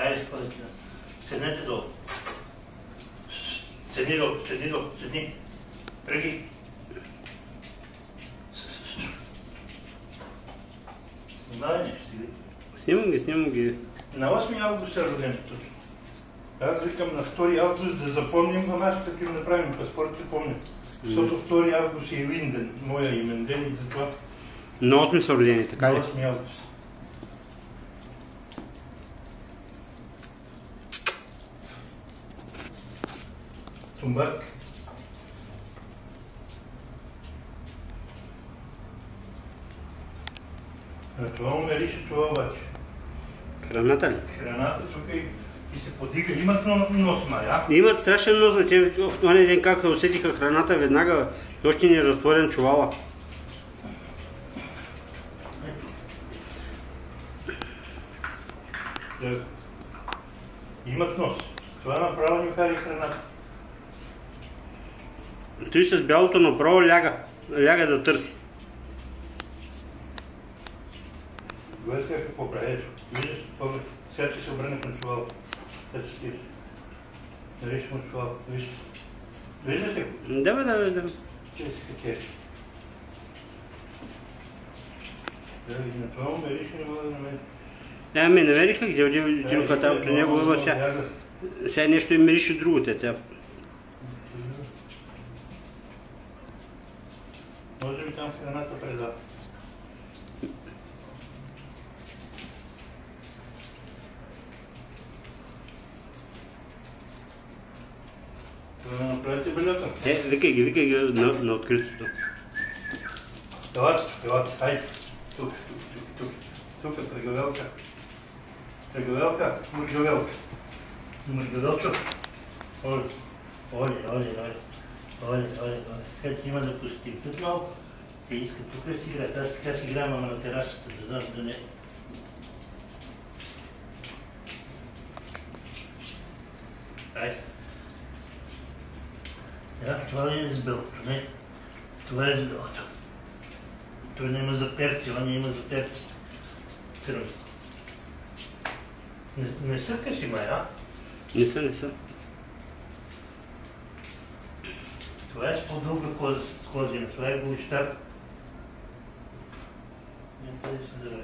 Хайде, спазите. Седнете долу. Седни долу, седни долу, седни. Преги. Знае нещо ли? Снимам ги. На 8 август е роден точно. Аз викам на 2 август да запомним, ама аз като им направим паспорт, се помня. Защото 2 август е Линден, моя имен ден и затова. На 8 са родени, така ли? На 8 август. Тумбак. На това му мирише това обаче. Храната ли? Храната тук и се подига. Имат нос, мая. Имат страшен нос, те в този ден как усетиха храната веднага, още не е разтворен чувала. Имат нос. Това направо ни хари храната. Той с бялото направо ляга да търси. Гледай сега какво прави. Ето, виждаш, сега ще се обърне към чувала. Сега ще стиеш. Нариш му чувала. Виждаш ли? Да. Ще се качеш. Да, и на това му мериш не мога да намери. Да, ме намериха, где отидоха там при него, ама сега нещо им мирише друго те. Може би там храната предава. Да направите белята. Викай ги на откритото. Елате, хайде. Тук, прегавелка. Мъргавелчо. Оле. Където има да посетим тут малко. Те искат тук да си играят. Аз така си играем, ама на терасата, да знам да не. Айде. Това е избелото, не? Това е избелото. Той няма заперти, он не има заперти. Тръм. Не са къси май, а? Не са. Това е с по-дълга козина, това е гущар. Не къде се даде.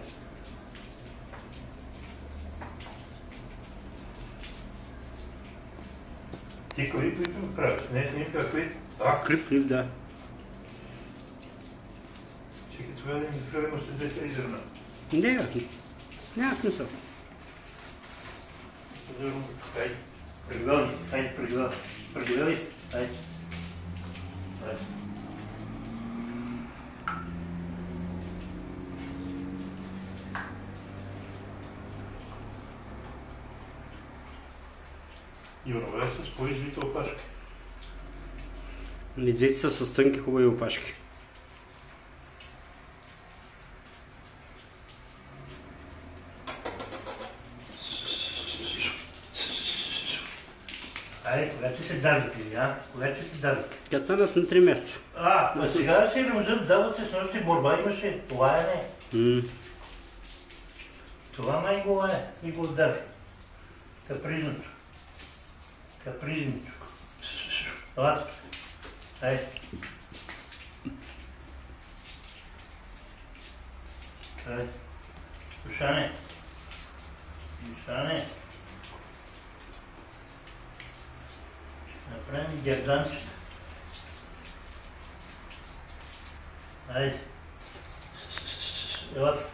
Ти клип го правят? Не, никакъв клип. Клип, да. Чекай, това не ми правим с 2-3 зърна. Няма смисъл. Хайде, прегивали. Хайде. И онова е с по-извита опашка. Двете са с тънки хубави опашки. Айде, кога ще се давите ли, а? Кога ще се давите? Като станат на 3 месеца. А сега се ремзат, дават се, с нощи борба имаше. Това е не. Това май го е. И го отдави. Капризното. Капризничко. Елате. Айде. Айде. Душане. Направим герданчета. Айде. Елате.